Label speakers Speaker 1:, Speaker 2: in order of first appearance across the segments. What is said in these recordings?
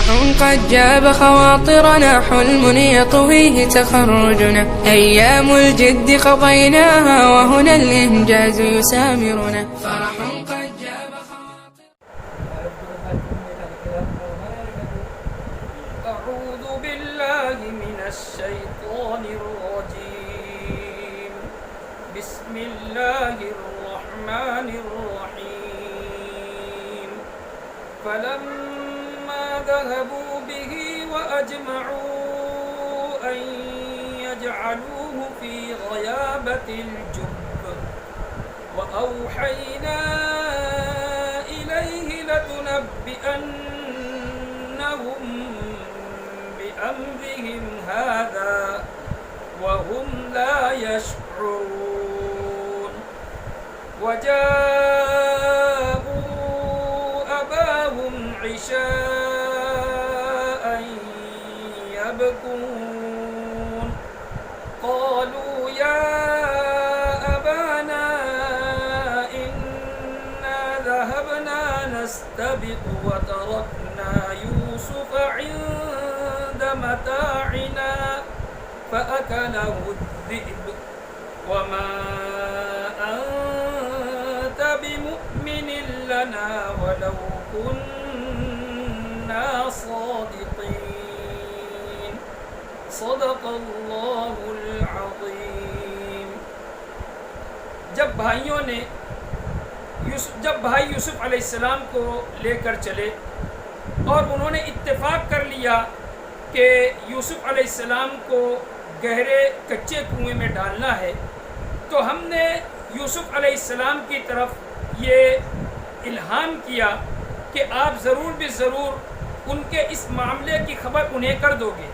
Speaker 1: قد جاب خواطرنا حلم يطويه تخرجنا أيام الجد قضيناها وهنا الإنجاز يسامرنا فرح قد جاب
Speaker 2: أعوذ بالله من الشيطان الرجيم بسم الله الرحمن الرحيم فلما ذهبوا به وأجمعوا أن يجعلوه في غيابة الجب وأوحينا إليه لتنبئنهم بأمرهم هذا وهم لا يشعرون وجاءوا أباهم عشاء يبكون قالوا يا أبانا إنا ذهبنا نستبق وتركنا يوسف عند متاعنا فأكله الذئب وما أنت بمؤمن لنا ولو كنا صادقين صدق اللہ العظیم۔ جب بھائی یوسف علیہ السلام کو لے کر چلے اور انہوں نے اتفاق کر لیا کہ یوسف علیہ السلام کو گہرے کچے کنویں میں ڈالنا ہے، تو ہم نے یوسف علیہ السلام کی طرف یہ الہام کیا کہ آپ ضرور بھی ضرور ان کے اس معاملے کی خبر انہیں کر دو گے،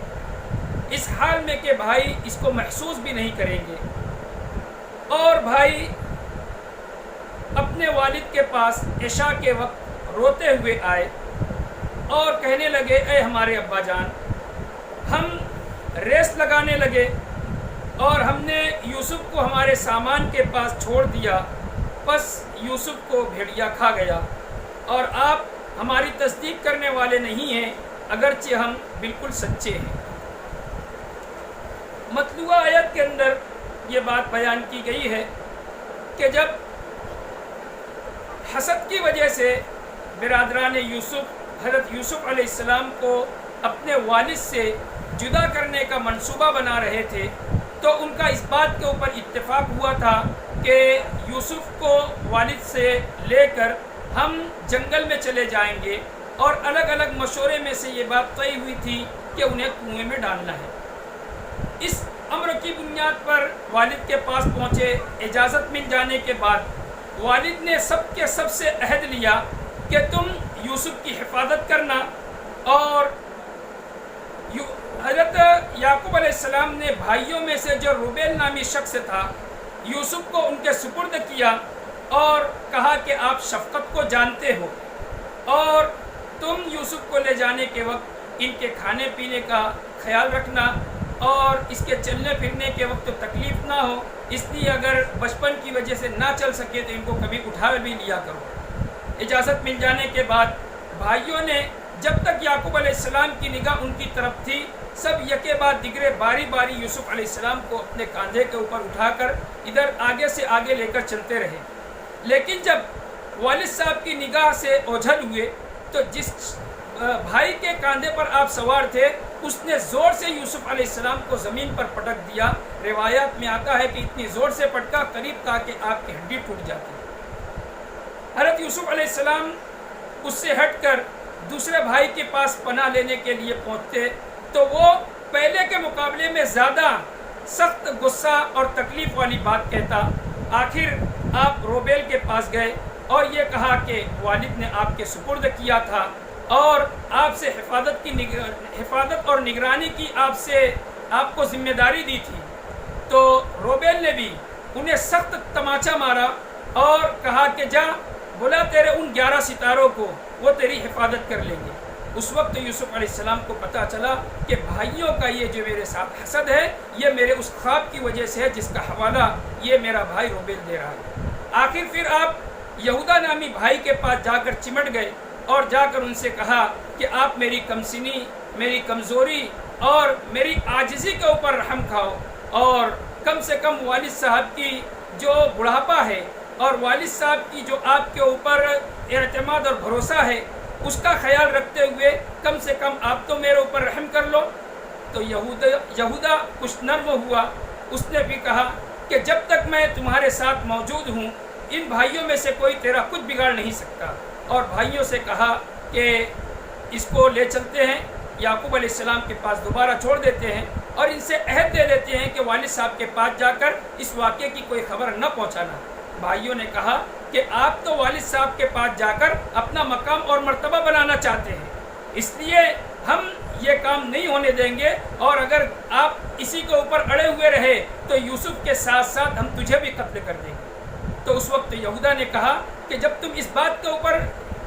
Speaker 2: اس حال میں کہ بھائی اس کو محسوس بھی نہیں کریں گے۔ اور بھائی اپنے والد کے پاس عشاء کے وقت روتے ہوئے آئے اور کہنے لگے اے ہمارے ابا جان، ہم ریس لگانے لگے اور ہم نے یوسف کو ہمارے سامان کے پاس چھوڑ دیا، بس یوسف کو بھیڑیا کھا گیا اور آپ ہماری تصدیق کرنے والے نہیں ہیں اگرچہ ہم بالکل سچے ہیں۔ مطلوبہ آیت کے اندر یہ بات بیان کی گئی ہے کہ جب حسد کی وجہ سے برادران یوسف حضرت یوسف علیہ السلام کو اپنے والد سے جدا کرنے کا منصوبہ بنا رہے تھے، تو ان کا اس بات کے اوپر اتفاق ہوا تھا کہ یوسف کو والد سے لے کر ہم جنگل میں چلے جائیں گے، اور الگ الگ مشورے میں سے یہ بات طے ہوئی تھی کہ انہیں کنویں میں ڈالنا ہے۔ اس امر کی بنیاد پر والد کے پاس پہنچے، اجازت مل جانے کے بعد والد نے سب کے سب سے عہد لیا کہ تم یوسف کی حفاظت کرنا، اور حضرت یعقوب علیہ السلام نے بھائیوں میں سے جو روبیل نامی شخص تھا یوسف کو ان کے سپرد کیا اور کہا کہ آپ شفقت کو جانتے ہو اور تم یوسف کو لے جانے کے وقت ان کے کھانے پینے کا خیال رکھنا اور اس کے چلنے پھرنے کے وقت تو تکلیف نہ ہو، اس لیے اگر بچپن کی وجہ سے نہ چل سکے تو ان کو کبھی اٹھا بھی لیا کرو۔ اجازت مل جانے کے بعد بھائیوں نے جب تک یعقوب علیہ السلام کی نگاہ ان کی طرف تھی سب یکے بعد دیگرے باری باری یوسف علیہ السلام کو اپنے کاندھے کے اوپر اٹھا کر ادھر آگے سے آگے لے کر چلتے رہے، لیکن جب والد صاحب کی نگاہ سے اوجھل ہوئے تو جس بھائی کے کاندھے پر آپ سوار تھے اس نے زور سے یوسف علیہ السلام کو زمین پر پٹک دیا۔ روایات میں آتا ہے کہ اتنی زور سے پٹکا قریب تھا کہ آپ کی ہڈی ٹوٹ جاتی۔ حضرت یوسف علیہ السلام اس سے ہٹ کر دوسرے بھائی کے پاس پناہ لینے کے لیے پہنچتے تو وہ پہلے کے مقابلے میں زیادہ سخت غصہ اور تکلیف والی بات کہتا۔ آخر آپ روبیل کے پاس گئے اور یہ کہا کہ والد نے آپ کے سپرد کیا تھا اور آپ سے حفاظت اور نگرانی کی آپ کو ذمہ داری دی تھی۔ تو روبیل نے بھی انہیں سخت تماچا مارا اور کہا کہ جا بلا تیرے ان 11 ستاروں کو، وہ تیری حفاظت کر لیں گے۔ اس وقت یوسف علیہ السلام کو پتہ چلا کہ بھائیوں کا یہ جو میرے ساتھ حسد ہے یہ میرے اس خواب کی وجہ سے ہے جس کا حوالہ یہ میرا بھائی روبیل دے رہا ہے۔ آخر پھر آپ یہودا نامی بھائی کے پاس جا کر چمٹ گئے اور جا کر ان سے کہا کہ آپ میری کمسنی، میری کمزوری اور میری عاجزی کے اوپر رحم کھاؤ، اور کم سے کم والد صاحب کی جو بڑھاپا ہے اور والد صاحب کی جو آپ کے اوپر اعتماد اور بھروسہ ہے اس کا خیال رکھتے ہوئے کم سے کم آپ تو میرے اوپر رحم کر لو۔ تو یہودا کچھ نرم ہوا، اس نے بھی کہا کہ جب تک میں تمہارے ساتھ موجود ہوں ان بھائیوں میں سے کوئی تیرا کچھ بگاڑ نہیں سکتا، اور بھائیوں سے کہا کہ اس کو لے چلتے ہیں، یعقوب علیہ السلام کے پاس دوبارہ چھوڑ دیتے ہیں اور ان سے عہد دے لیتے ہیں کہ والد صاحب کے پاس جا کر اس واقعے کی کوئی خبر نہ پہنچانا۔ بھائیوں نے کہا کہ آپ تو والد صاحب کے پاس جا کر اپنا مقام اور مرتبہ بنانا چاہتے ہیں، اس لیے ہم یہ کام نہیں ہونے دیں گے، اور اگر آپ اسی کے اوپر اڑے ہوئے رہے تو یوسف کے ساتھ ساتھ ہم تجھے بھی قتل کر دیں گے۔ تو اس وقت یہودا نے کہا کہ جب تم اس بات کے اوپر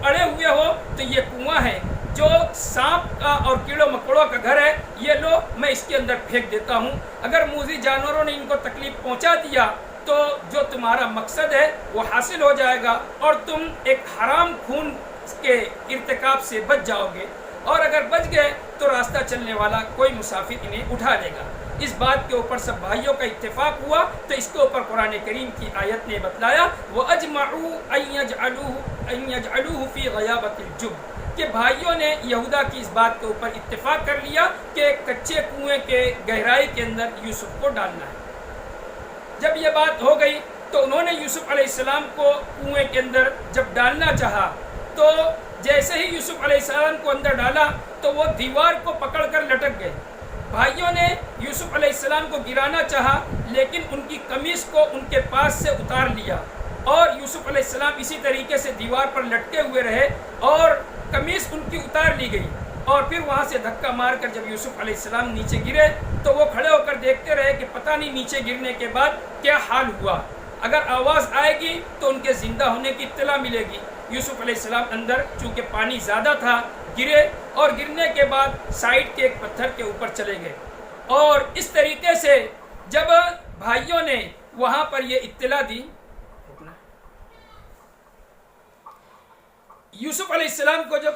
Speaker 2: اڑے ہوئے ہو تو یہ کنواں ہے جو سانپ کا اور کیڑوں مکوڑوں کا گھر ہے، یہ لو میں اس کے اندر پھینک دیتا ہوں، اگر موذی جانوروں نے ان کو تکلیف پہنچا دیا تو جو تمہارا مقصد ہے وہ حاصل ہو جائے گا اور تم ایک حرام خون کے ارتکاب سے بچ جاؤ گے، اور اگر بچ گئے تو راستہ چلنے والا کوئی مسافر انہیں اٹھا لے گا۔ اس بات کے اوپر سب بھائیوں کا اتفاق ہوا تو اس کے اوپر قرآن کریم کی آیت نے بتلایا وَأَجْمَعُوا أَن يَجْعَلُوهُ فِي غَيَابَةِ الْجُبِّ، کہ بھائیوں نے یہودا کی اس بات کے اوپر اتفاق کر لیا کہ کچے کنویں کے گہرائی کے اندر یوسف کو ڈالنا ہے۔ جب یہ بات ہو گئی تو انہوں نے یوسف علیہ السلام کو کنویں کے اندر جب ڈالنا چاہا تو جیسے ہی یوسف علیہ السلام کو اندر ڈالا تو وہ دیوار کو پکڑ کر لٹک گئے۔ بھائیوں نے یوسف علیہ السلام کو گرانا چاہا لیکن ان کی قمیص کو ان کے پاس سے اتار لیا، اور یوسف علیہ السلام اسی طریقے سے دیوار پر لٹکے ہوئے رہے اور قمیص ان کی اتار لی گئی، اور پھر وہاں سے دھکا مار کر جب یوسف علیہ السلام نیچے گرے تو وہ کھڑے ہو کر دیکھتے رہے کہ پتہ نہیں نیچے گرنے کے بعد کیا حال ہوا، اگر آواز آئے گی تو ان کے زندہ ہونے کی اطلاع ملے گی۔ یوسف علیہ السلام اندر چونکہ پانی زیادہ تھا گرے، اور گرنے کے بعد سائڈ کے ایک پتھر کے اوپر چلے گئے، اور اس طریقے سے جب بھائیوں نے وہاں پر یہ اطلاع دی، یوسف علیہ السلام کو جب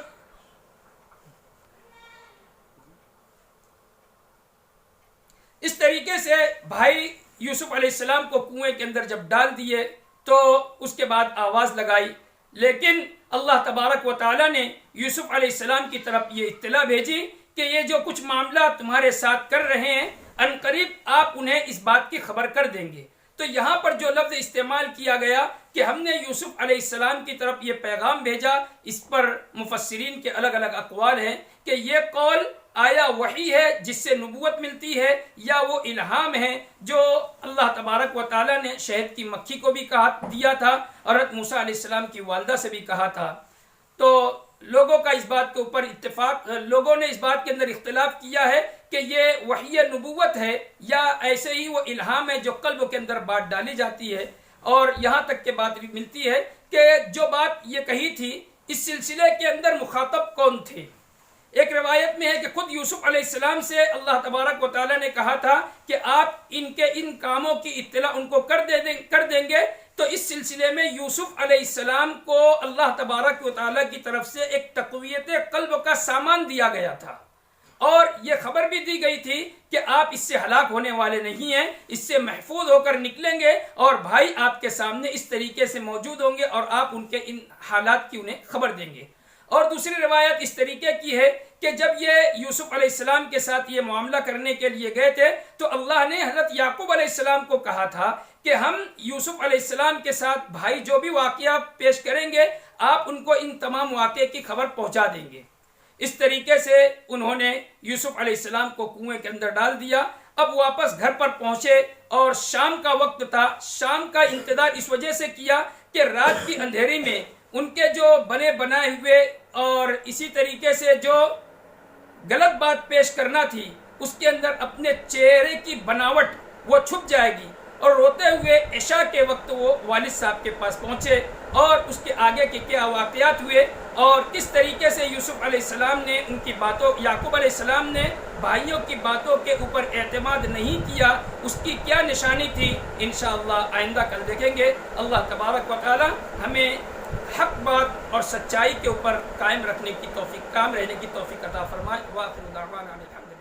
Speaker 2: اس طریقے سے بھائی یوسف علیہ السلام کو کنویں کے اندر جب ڈال دیے تو اس کے بعد آواز لگائی، لیکن اللہ تبارک و تعالیٰ نے یوسف علیہ السلام کی طرف یہ اطلاع بھیجی کہ یہ جو کچھ معاملات تمہارے ساتھ کر رہے ہیں عنقریب آپ انہیں اس بات کی خبر کر دیں گے۔ تو یہاں پر جو لفظ استعمال کیا گیا کہ ہم نے یوسف علیہ السلام کی طرف یہ پیغام بھیجا، اس پر مفسرین کے الگ الگ اقوال ہیں کہ یہ قول آیا وحی ہے جس سے نبوت ملتی ہے، یا وہ الہام ہے جو اللہ تبارک و تعالیٰ نے شہد کی مکھی کو بھی دیا تھا اور حضرت موسیٰ علیہ السلام کی والدہ سے بھی کہا تھا۔ تو لوگوں کا اس بات کے اوپر اتفاق، لوگوں نے اس بات کے اندر اختلاف کیا ہے کہ یہ وحی نبوت ہے یا ایسے ہی وہ الہام ہے جو قلب کے اندر بات ڈالی جاتی ہے، اور یہاں تک کہ بات ملتی ہے کہ جو بات یہ کہی تھی اس سلسلے کے اندر مخاطب کون تھے۔ ایک روایت میں ہے کہ خود یوسف علیہ السلام سے اللہ تبارک و تعالیٰ نے کہا تھا کہ آپ ان کے ان کاموں کی اطلاع ان کو کر دیں گے، تو اس سلسلے میں یوسف علیہ السلام کو اللہ تبارک و تعالیٰ کی طرف سے ایک تقویت قلب کا سامان دیا گیا تھا، اور یہ خبر بھی دی گئی تھی کہ آپ اس سے ہلاک ہونے والے نہیں ہیں، اس سے محفوظ ہو کر نکلیں گے، اور بھائی آپ کے سامنے اس طریقے سے موجود ہوں گے اور آپ ان کے ان حالات کی انہیں خبر دیں گے۔ اور دوسری روایت اس طریقے کی ہے کہ جب یہ یوسف علیہ السلام کے ساتھ یہ معاملہ کرنے کے لیے گئے تھے تو اللہ نے حضرت یعقوب علیہ السلام کو کہا تھا کہ ہم یوسف علیہ السلام کے ساتھ بھائی جو بھی واقعہ پیش کریں گے آپ ان کو ان تمام واقعے کی خبر پہنچا دیں گے۔ اس طریقے سے انہوں نے یوسف علیہ السلام کو کنویں کے اندر ڈال دیا۔ اب واپس گھر پر پہنچے اور شام کا وقت تھا۔ شام کا انتظار اس وجہ سے کیا کہ رات کی اندھیری میں ان کے جو بنے بنائے ہوئے اور اسی طریقے سے جو غلط بات پیش کرنا تھی اس کے اندر اپنے چہرے کی بناوٹ وہ چھپ جائے گی، اور روتے ہوئے عشاء کے وقت وہ والد صاحب کے پاس پہنچے اور اس کے آگے کے کیا واقعات ہوئے اور کس طریقے سے یوسف علیہ السلام نے ان کی باتوں، یعقوب علیہ السلام نے بھائیوں کی باتوں کے اوپر اعتماد نہیں کیا، اس کی کیا نشانی تھی، انشاءاللہ آئندہ کل دیکھیں گے۔ اللہ تبارک و تعالی ہمیں حق بات اور سچائی کے اوپر قائم رکھنے کی توفیق، قائم رہنے کی توفیق عطا فرمائے۔ وآخر دعوانا الحمدللہ۔